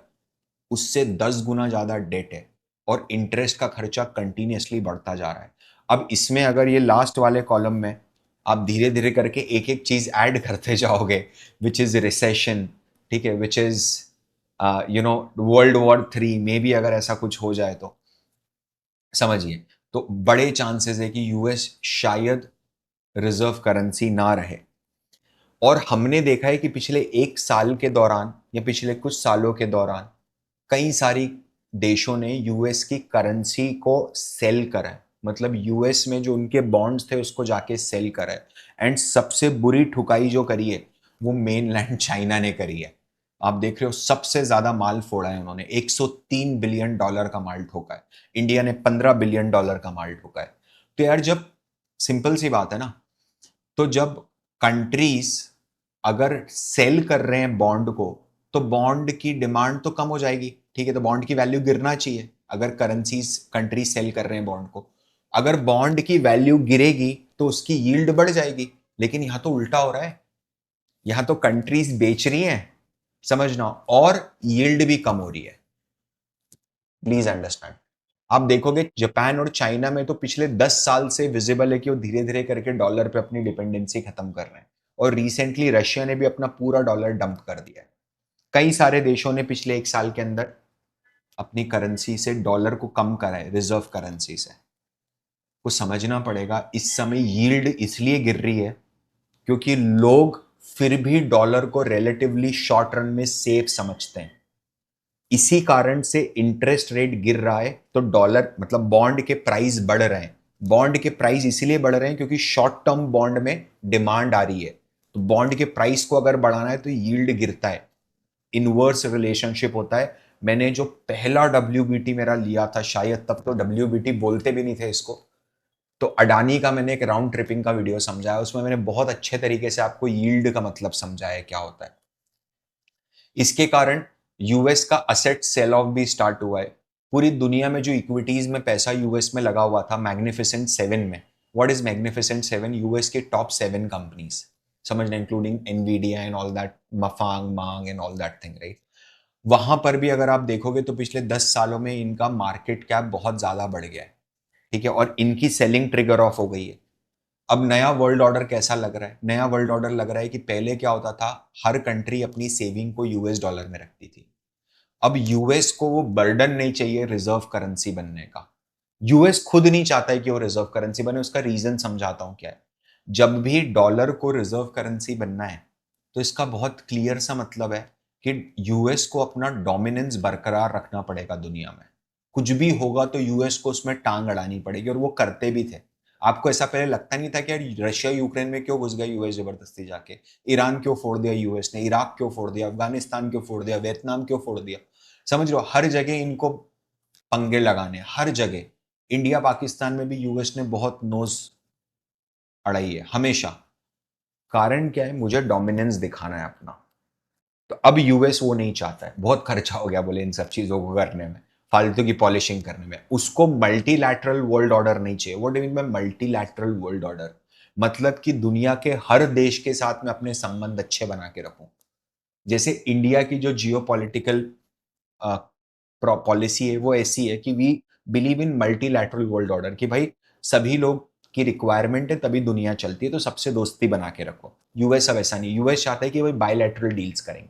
उससे 10 गुना ज्यादा डेट है। और इंटरेस्ट का खर्चा कंटिन्यूसली बढ़ता जा रहा है। अब इसमें अगर ये लास्ट वाले कॉलम में आप धीरे धीरे करके एक एक चीज ऐड करते जाओगे, विच इज रिसेशन, ठीक है, विच इज वर्ल्ड वॉर 3 में भी अगर ऐसा कुछ हो जाए तो समझिए, तो बड़े चांसेस है कि यूएस शायद रिजर्व करेंसी ना रहे। और हमने देखा है कि पिछले एक साल के दौरान या पिछले कुछ सालों के दौरान कई सारी देशों ने यूएस की करेंसी को सेल करा है, मतलब यूएस में जो उनके बॉन्ड्स थे उसको जाके सेल करा है। एंड सबसे बुरी ठुकाई जो करी है वो मेनलैंड चाइना ने करी है। आप देख रहे हो सबसे ज्यादा माल फोड़ा है उन्होंने, 103 बिलियन डॉलर का माल ठोका है। इंडिया ने 15 बिलियन डॉलर का माल ठोका है। तो यार जब, सिंपल सी बात है ना, तो जब कंट्रीज अगर सेल कर रहे हैं बॉन्ड को, तो बॉन्ड की डिमांड तो कम हो जाएगी, ठीक है, तो बॉन्ड की वैल्यू गिरना चाहिए अगर करेंसीज कंट्री सेल कर रहे हैं बॉन्ड को। अगर बॉन्ड की वैल्यू गिरेगी तो उसकी यील्ड बढ़ जाएगी। लेकिन यहां तो उल्टा हो रहा है, यहां तो कंट्रीज बेच रही हैं, समझना, और यील्ड भी कम हो रही है। Please understand. आप देखोगे जापान और चाइना में तो पिछले 10 साल से विजिबल है कि वो धीरे धीरे करके डॉलर पे अपनी डिपेंडेंसी खत्म कर रहे हैं। और रिसेंटली रशिया ने भी अपना पूरा डॉलर डंप कर दिया है। कई सारे देशों ने पिछले एक साल के अंदर अपनी करेंसी से डॉलर को कम करा है, रिजर्व करेंसी से। को समझना पड़ेगा इस समय यील्ड इसलिए गिर रही है क्योंकि लोग फिर भी डॉलर को रिलेटिवली शॉर्ट रन में सेफ समझते हैं। इसी कारण से इंटरेस्ट रेट गिर रहा है, तो डॉलर मतलब बॉन्ड के प्राइस बढ़ रहे हैं। बॉन्ड के प्राइस इसीलिए बढ़ रहे हैं क्योंकि शॉर्ट टर्म बॉन्ड में डिमांड आ रही है। तो बॉन्ड के प्राइस को अगर बढ़ाना है तो यील्ड गिरता है, इनवर्स रिलेशनशिप होता है। मैंने जो पहला WBT मेरा लिया था, शायद तब तो WBT बोलते भी नहीं थे इसको, तो अडानी का मैंने एक राउंड ट्रिपिंग का वीडियो समझाया, उसमें मैंने बहुत अच्छे तरीके से आपको यील्ड का मतलब समझाया क्या होता है। इसके कारण यूएस का असेट सेल ऑफ भी स्टार्ट हुआ है। पूरी दुनिया में जो इक्विटीज में पैसा यूएस में लगा हुआ था मैग्निफिसेंट 7 में, व्हाट इज मैग्निफिसेंट 7? यूएस के टॉप 7 कंपनीज, समझना, including Nvidia and all that, मफांग MAANG and all that thing, right. वहां पर भी अगर आप देखोगे तो पिछले 10 सालों में इनका मार्केट कैप बहुत ज्यादा बढ़ गया है, ठीक है, और इनकी सेलिंग ट्रिगर ऑफ हो गई है। अब नया वर्ल्ड ऑर्डर कैसा लग रहा है? नया वर्ल्ड ऑर्डर लग रहा है कि पहले क्या होता था, हर कंट्री अपनी सेविंग को यूएस डॉलर में रखती थी। अब यूएस को वो बर्डन नहीं चाहिए रिजर्व करेंसी बनने का। यूएस खुद नहीं चाहता है कि वो रिजर्व करेंसी बने। उसका रीजन समझाता हूं क्या है। जब भी डॉलर को रिजर्व करेंसी बनना है तो इसका बहुत क्लियर सा मतलब है कि यूएस को अपना डोमिनेंस बरकरार रखना पड़ेगा दुनिया में। कुछ भी होगा तो यूएस को उसमें टांग अड़ानी पड़ेगी, और वो करते भी थे। आपको ऐसा पहले लगता नहीं था कि यार रशिया यूक्रेन में क्यों घुस गया यूएस जबरदस्ती जाके, ईरान क्यों फोड़ दिया यूएस ने, इराक क्यों फोड़ दिया, अफगानिस्तान क्यों फोड़ दिया, वियतनाम क्यों फोड़ दिया। समझ लो, हर जगह इनको पंगे लगाने, हर जगह। इंडिया पाकिस्तान में भी यूएस ने बहुत नोज अड़ाई है हमेशा। कारण क्या है? मुझे डोमिनेंस दिखाना है अपना। तो अब यूएस वो नहीं चाहता है, बहुत खर्चा हो गया बोले इन सब चीजों को करने में, फालतू की पॉलिशिंग करने में। उसको मल्टीलैटरल वर्ल्ड ऑर्डर नहीं चाहिए। What do mean by multilateral world order? मतलब कि दुनिया के हर देश के साथ में अपने संबंध अच्छे बना के रखूं। जैसे इंडिया की जो जियो पॉलिटिकल पॉलिसी है वो ऐसी है कि we believe in multilateral world order, कि भाई सभी लोग की रिक्वायरमेंट है तभी दुनिया चलती है, तो सबसे दोस्ती बना के रखो। यूएस अब ऐसा नहीं, यूएस चाहता है कि भाई बायलैटरल डील्स करेंगे।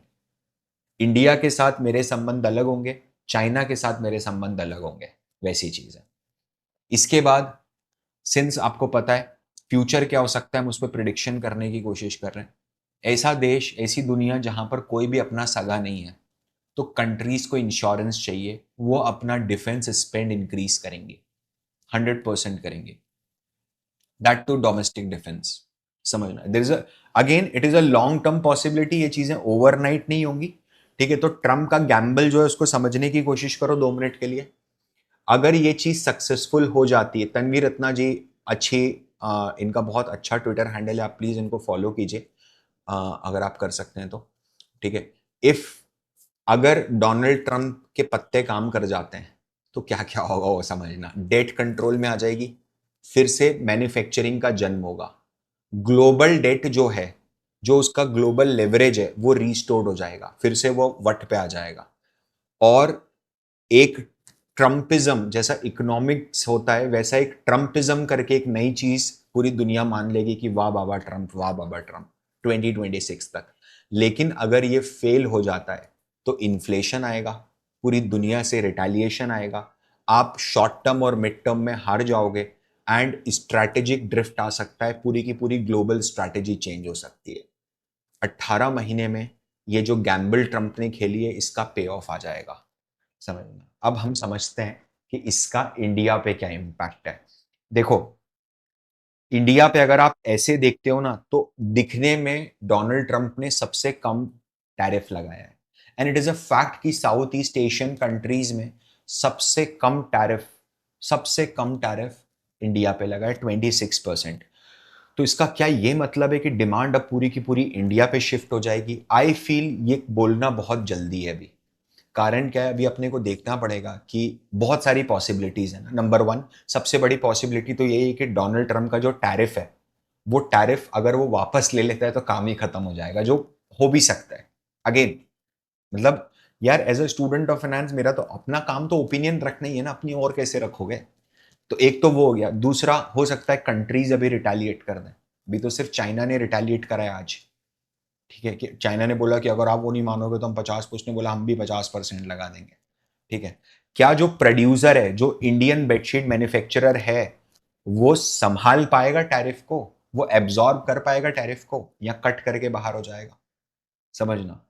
इंडिया के साथ मेरे संबंध अलग होंगे, चाइना के साथ मेरे संबंध अलग होंगे, वैसी चीज है। इसके बाद, सिंस आपको पता है फ्यूचर क्या हो सकता है, हम उस पर प्रिडिक्शन करने की कोशिश कर रहे हैं। ऐसा देश, ऐसी दुनिया जहां पर कोई भी अपना सगा नहीं है, तो कंट्रीज को इंश्योरेंस चाहिए, वो अपना डिफेंस स्पेंड इंक्रीज करेंगे, 100% करेंगे, दैट टू डोमेस्टिक डिफेंस। समझना, there is again it is a long term possibility, ये चीजें ओवरनाइट नहीं होंगी, ठीक है। तो ट्रम्प का गैम्बल जो है उसको समझने की कोशिश करो 2 मिनट के लिए। अगर ये चीज सक्सेसफुल हो जाती है, तनवीर रत्ना जी अच्छी, इनका बहुत अच्छा ट्विटर हैंडल है, आप प्लीज इनको फॉलो कीजिए अगर आप कर सकते हैं तो, ठीक है। इफ अगर डोनाल्ड ट्रंप के पत्ते काम कर जाते हैं तो क्या क्या होगा वो समझना। डेट कंट्रोल में आ जाएगी, फिर से मैन्युफैक्चरिंग का जन्म होगा, ग्लोबल डेट जो है, जो उसका ग्लोबल लेवरेज है वो रीस्टोर्ड हो जाएगा, फिर से वो वट पे आ जाएगा। और एक ट्रम्पिज्म जैसा इकोनॉमिक्स होता है, वैसा एक ट्रम्पिज्म करके एक नई चीज पूरी दुनिया मान लेगी कि वाह बाबा ट्रम्प, वाह बाबा ट्रम्प 2026 तक। लेकिन अगर ये फेल हो जाता है तो इन्फ्लेशन आएगा, पूरी दुनिया से रिटेलिएशन आएगा, आप शॉर्ट टर्म और मिड टर्म में हार जाओगे, एंड स्ट्रैटेजिक ड्रिफ्ट आ सकता है, पूरी की पूरी ग्लोबल स्ट्रैटेजी चेंज हो सकती है। 18 महीने में ये जो गैम्बल ट्रम्प ने खेली है इसका पे ऑफ आ जाएगा, समझना। अब हम समझते हैं कि इसका इंडिया पे क्या इम्पैक्ट है। देखो, इंडिया पे अगर आप ऐसे देखते हो ना, तो दिखने में डोनाल्ड ट्रंप ने सबसे कम टैरिफ लगाया है, and it is a fact कि साउथ ईस्ट एशियन कंट्रीज में सबसे कम टैरिफ इंडिया पे लगा है, 26%। तो इसका क्या ये मतलब है कि डिमांड अब पूरी की पूरी इंडिया पे शिफ्ट हो जाएगी? आई फील ये बोलना बहुत जल्दी है अभी। कारण क्या है, अभी अपने को देखना पड़ेगा कि बहुत सारी पॉसिबिलिटीज है ना। नंबर वन, सबसे बड़ी पॉसिबिलिटी तो यही है कि डोनाल्ड ट्रंप का जो टैरिफ है, वो टैरिफ अगर वो वापस ले लेता है तो काम ही खत्म हो जाएगा, जो हो भी सकता है। अगेन, मतलब यार, as a student of finance मेरा तो अपना काम तो ओपिनियन रखना ही है ना, अपनी और कैसे रखोगे? तो एक तो वो हो गया। दूसरा, हो सकता है कंट्रीज अभी रिटेलिएट कर दें। अभी तो सिर्फ चाइना ने रिटेलिएट करा है आज, ठीक है, कि चाइना ने बोला कि अगर आप वो नहीं मानोगे तो हम 50%, उसने बोला हम भी 50% लगा देंगे। ठीक है, क्या जो प्रोड्यूसर है, जो इंडियन बेडशीट मैन्युफैक्चरर है, वो संभाल पाएगा टैरिफ को? वो एब्जॉर्ब कर पाएगा टैरिफ को, या कट करके बाहर हो जाएगा? समझना।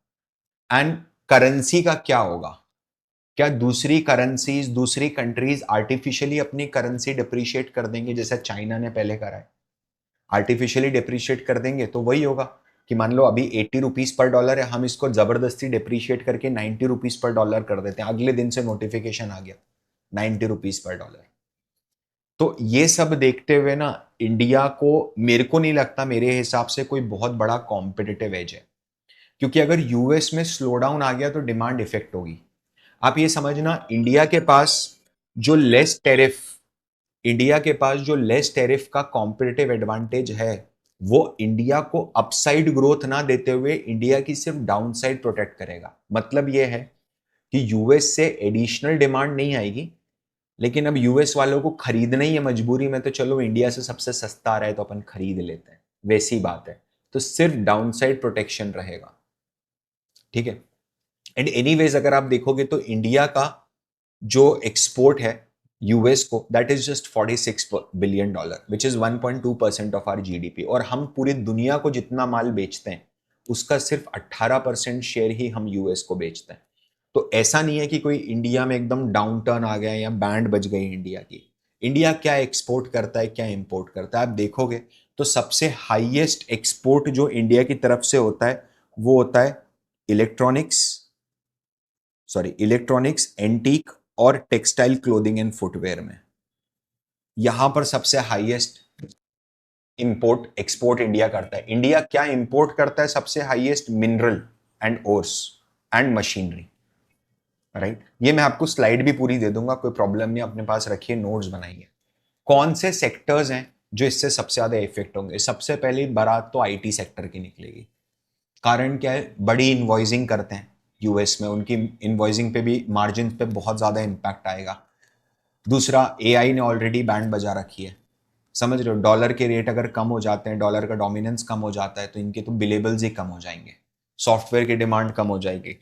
एंड करेंसी का क्या होगा? क्या दूसरी करेंसीज, दूसरी कंट्रीज आर्टिफिशियली अपनी करेंसी डिप्रिशिएट कर देंगे जैसे चाइना ने पहले करा है? आर्टिफिशियली डिप्रिशिएट कर देंगे तो वही होगा कि मान लो अभी 80 रुपीज पर डॉलर है, हम इसको जबरदस्ती डिप्रिशिएट करके 90 रुपीज पर डॉलर कर देते हैं, अगले दिन से नोटिफिकेशन आ गया 90 रुपीज पर डॉलर। तो ये सब देखते हुए ना, इंडिया को, मेरे को नहीं लगता, मेरे हिसाब से कोई बहुत बड़ा कॉम्पिटिटिव एज है। क्योंकि अगर यूएस में स्लो डाउन आ गया तो डिमांड इफेक्ट होगी। आप ये समझना, इंडिया के पास जो लेस टैरिफ का कॉम्पिटिटिव एडवांटेज है, वो इंडिया को अपसाइड ग्रोथ ना देते हुए इंडिया की सिर्फ डाउनसाइड प्रोटेक्ट करेगा। मतलब ये है कि यूएस से एडिशनल डिमांड नहीं आएगी, लेकिन अब यूएस वालों को खरीदना ही है मजबूरी में, तो चलो इंडिया से सबसे सस्ता आ रहा है तो अपन खरीद लेते हैं, वैसी बात है। तो सिर्फ डाउनसाइड प्रोटेक्शन रहेगा, ठीक है। एंड एनीवेज अगर आप देखोगे तो इंडिया का जो एक्सपोर्ट है यूएस को, that is just $46 billion, which is 1.2% of our GDP. और हम पूरी दुनिया को जितना माल बेचते हैं उसका सिर्फ 18% शेयर ही हम यूएस को बेचते हैं। तो ऐसा नहीं है कि कोई इंडिया में एकदम डाउन टर्न आ गया या बैंड बज गई इंडिया की। इंडिया क्या एक्सपोर्ट करता है, क्या इंपोर्ट करता है, आप देखोगे तो सबसे हाईएस्ट एक्सपोर्ट जो इंडिया की तरफ से होता है वो होता है इलेक्ट्रॉनिक्स, इलेक्ट्रॉनिक्स, एंटीक और टेक्सटाइल, क्लोथिंग एंड फुटवेयर में। यहां पर सबसे हाईएस्ट इंपोर्ट एक्सपोर्ट इंडिया करता है। इंडिया क्या इंपोर्ट करता है सबसे highest? Mineral and ores and machinery, right. ये मैं आपको स्लाइड भी पूरी दे दूंगा, कोई प्रॉब्लम नहीं, अपने पास रखिए, नोट्स बनाइए। कौन से सेक्टर्स हैं जो इससे सबसे ज्यादा इफेक्ट होंगे? सबसे पहली बारात तो आईटी सेक्टर की निकलेगी। कारण क्या है? बड़ी इन्वॉइसिंग करते हैं यूएस में, उनकी इन्वॉइसिंग पे भी, मार्जिन पे बहुत ज्यादा इंपैक्ट आएगा। दूसरा, एआई ने ऑलरेडी बैंड बजा रखी है, समझ रहे हो? डॉलर के रेट अगर कम हो जाते हैं, डॉलर का डोमिनेंस कम हो जाता है, तो इनके तो बिलेबल्स ही कम हो जाएंगे, सॉफ्टवेयर की डिमांड कम हो जाएगी।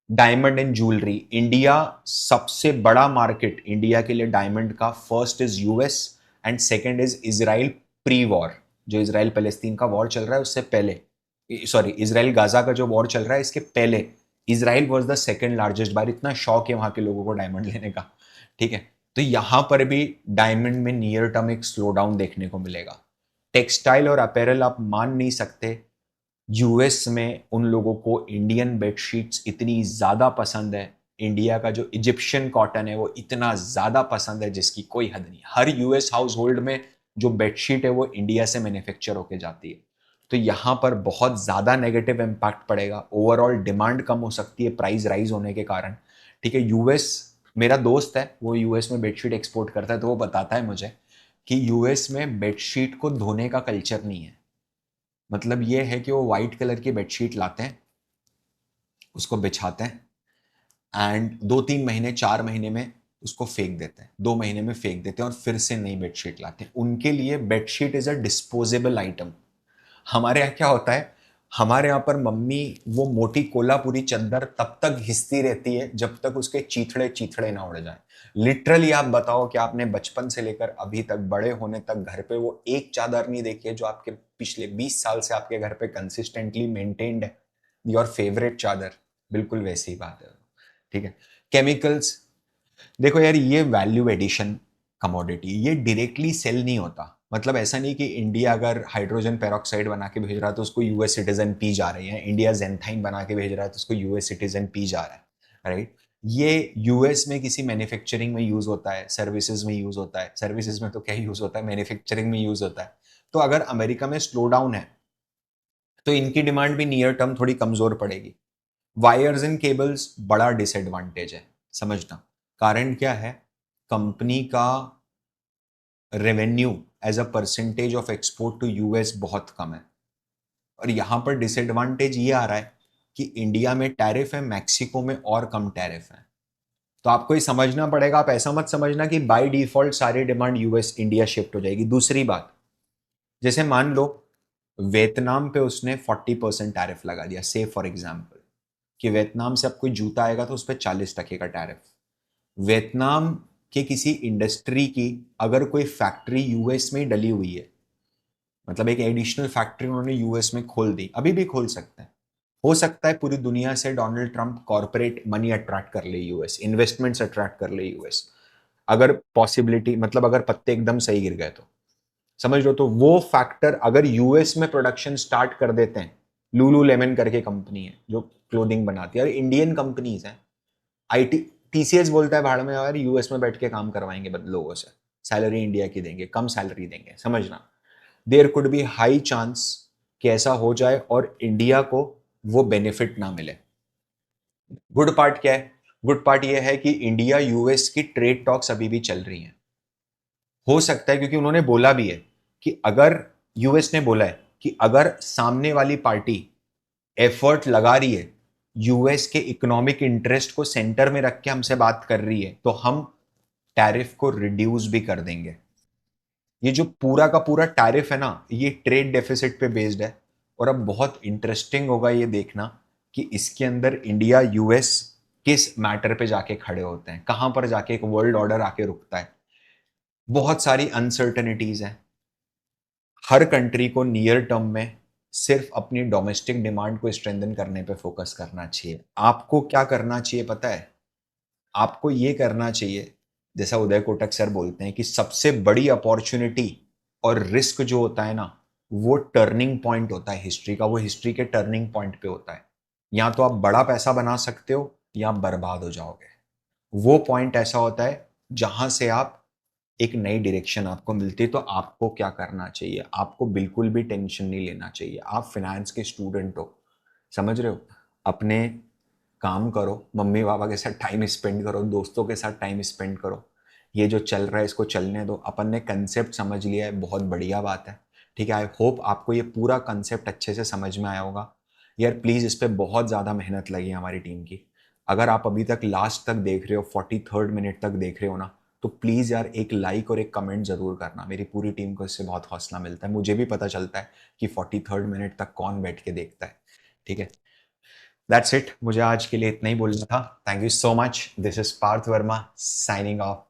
डायमंड एंड ज्वेलरी, इंडिया सबसे बड़ा मार्केट इंडिया के लिए डायमंड का, first is US and second is Israel. Pre war, जो इसराइल पैलेस्तीन का वॉर चल रहा है उससे पहले, सॉरी, इसराइल गाजा का जो वॉर चल रहा है इसके पहले Israel was the second largest buyer. इतना शौक है वहां के लोगों को डायमंड लेने का, ठीक है। तो यहां पर भी डायमंड में नियर टर्म एक स्लो डाउन देखने को मिलेगा। टेक्सटाइल और अपैरल, आप मान नहीं सकते, यूएस में उन लोगों को इंडियन बेडशीट्स इतनी ज़्यादा पसंद है, इंडिया का जो इजिप्शियन कॉटन है वो इतना ज़्यादा पसंद है जिसकी कोई हद नहीं। हर यूएस हाउस होल्ड में जो बेडशीट है वो इंडिया से मैन्युफैक्चर होके जाती है। तो यहाँ पर बहुत ज़्यादा नेगेटिव इम्पैक्ट पड़ेगा, ओवरऑल डिमांड कम हो सकती है प्राइस राइज होने के कारण, ठीक है। यूएस, मेरा दोस्त है वो यूएस में बेडशीट एक्सपोर्ट करता है, तो वो बताता है मुझे कि यूएस में बेडशीट को धोने का कल्चर नहीं है। मतलब ये है कि वो वाइट कलर की बेडशीट लाते हैं, उसको बिछाते हैं, एंड 2-3 महीने 4 महीने में उसको फेंक देते हैं, 2 महीने में फेंक देते हैं और फिर से नई बेडशीट लाते हैं। उनके लिए bedsheet is a disposable item. हमारे यहाँ क्या होता है, हमारे यहाँ पर मम्मी वो मोटी कोल्हापुरी चद्दर तब तक घिसती रहती है जब तक उसके चीथड़े चीथड़े ना उड़ जाए। लिटरली आप बताओ कि आपने बचपन से लेकर अभी तक बड़े होने तक घर पे वो एक चादर नहीं देखी है जो आपके पिछले 20 साल से आपके घर पे कंसिस्टेंटली मेंटेन्ड है, योर फेवरेट चादर। बिल्कुल वैसी ही बात है। ठीक है। केमिकल्स, देखो यार, ये वैल्यू एडिशन कमोडिटी, ये डायरेक्टली सेल नहीं होता। मतलब ऐसा नहीं कि इंडिया अगर हाइड्रोजन पेरोक्साइड बना के भेज रहा है तो उसको यूएस सिटीजन पी जा रहे हैं, इंडिया जेंथाइन बना के भेज रहा है तो उसको यूएस सिटीजन पी जा रहा है, राइट। ये यूएस में किसी मैन्युफैक्चरिंग में यूज होता है, सर्विसेज में यूज होता है, सर्विसेज में तो क्या यूज होता है, मैन्युफैक्चरिंग में यूज होता है। तो अगर अमेरिका में स्लो डाउन है तो इनकी डिमांड भी नियर टर्म थोड़ी कमजोर पड़ेगी। वायर्स एंड केबल्स बड़ा डिसएडवांटेज है, समझना। कारण क्या है, कंपनी का revenue as a percentage of export to US बहुत कम है। और यहां पर डिसएडवांटेज ये आ रहा है कि इंडिया में टैरिफ है, मैक्सिको में और कम टैरिफ है। तो आपको ये समझना पड़ेगा, आप ऐसा मत समझना कि बाय डिफॉल्ट सारी डिमांड यूएस इंडिया शिफ्ट हो जाएगी। दूसरी बात, जैसे मान लो वियतनाम पे उसने 40% टैरिफ लगा दिया, से फॉर एग्जाम्पल कि वियतनाम से अब कोई जूता आएगा तो उस पर 40% का टैरिफ। वियतनाम के किसी इंडस्ट्री की अगर कोई फैक्ट्री यूएस में डली हुई है, मतलब एक एडिशनल फैक्ट्री उन्होंने यूएस में खोल दी, अभी भी खोल सकते हैं, हो सकता है पूरी दुनिया से Donald Trump corporate money attract कर ले यूएस, इन्वेस्टमेंट्स अट्रैक्ट कर ले यूएस, अगर पॉसिबिलिटी, मतलब अगर पत्ते एकदम सही गिर गए तो, समझ लो। तो वो फैक्टर अगर यूएस में प्रोडक्शन स्टार्ट कर देते हैं, लूलू लेमन करके कंपनी है जो क्लोथिंग बनाती है और इंडियन कंपनीज हैं, आईटी, टीसीएस बोलता है भाड़ में यार यूएस में बैठ के काम करवाएंगे लोगों से, सैलरी इंडिया की देंगे, कम सैलरी देंगे, समझना। There could be high chance कि ऐसा हो जाए और इंडिया को वो बेनिफिट ना मिले। गुड पार्ट क्या है, गुड पार्ट ये है कि इंडिया यूएस की ट्रेड टॉक्स अभी भी चल रही हैं। हो सकता है, क्योंकि उन्होंने बोला भी है कि अगर, यूएस ने बोला है कि अगर सामने वाली पार्टी एफर्ट लगा रही है, यूएस के इकोनॉमिक इंटरेस्ट को सेंटर में रख के हमसे बात कर रही है, तो हम टैरिफ को रिड्यूस भी कर देंगे। ये जो पूरा का पूरा टैरिफ है ना, ये ट्रेड डेफिसिट पे बेस्ड है। और अब बहुत इंटरेस्टिंग होगा ये देखना कि इसके अंदर इंडिया यूएस किस मैटर पे जाके खड़े होते हैं, कहां पर जाके एक वर्ल्ड ऑर्डर आके रुकता है। बहुत सारी अनसर्टनिटीज हैं। हर कंट्री को नियर टर्म में सिर्फ अपनी डोमेस्टिक डिमांड को स्ट्रेंथन करने पे फोकस करना चाहिए। आपको क्या करना चाहिए पता है, आपको ये करना चाहिए, जैसा उदय कोटक सर बोलते हैं कि सबसे बड़ी अपॉर्चुनिटी और रिस्क जो होता है ना, वो टर्निंग पॉइंट होता है हिस्ट्री का, वो हिस्ट्री के टर्निंग पॉइंट पे होता है। या तो आप बड़ा पैसा बना सकते हो या आप बर्बाद हो जाओगे। वो पॉइंट ऐसा होता है जहां से आप एक नई डायरेक्शन आपको मिलती है। तो आपको क्या करना चाहिए, आपको बिल्कुल भी टेंशन नहीं लेना चाहिए। आप फिनेंस के स्टूडेंट हो, समझ रहे हो, अपने काम करो, मम्मी पापा के साथ टाइम स्पेंड करो, दोस्तों के साथ टाइम स्पेंड करो। ये जो चल रहा है इसको चलने दो। अपन ने कंसेप्ट समझ लिया है, बहुत बढ़िया बात है। ठीक है, आई होप आपको ये पूरा कंसेप्ट अच्छे से समझ में आया होगा। यार प्लीज़, इस पर बहुत ज़्यादा मेहनत लगी है हमारी टीम की। अगर आप अभी तक लास्ट तक देख रहे हो, 43rd मिनट तक देख रहे हो ना, तो प्लीज़ यार एक लाइक और एक कमेंट ज़रूर करना। मेरी पूरी टीम को इससे बहुत हौसला मिलता है, मुझे भी पता चलता है कि 43rd मिनट तक कौन बैठ के देखता है। ठीक है, दैट्स इट, मुझे आज के लिए इतना ही बोलना था। Thank you so much. This is Parth Verma signing of.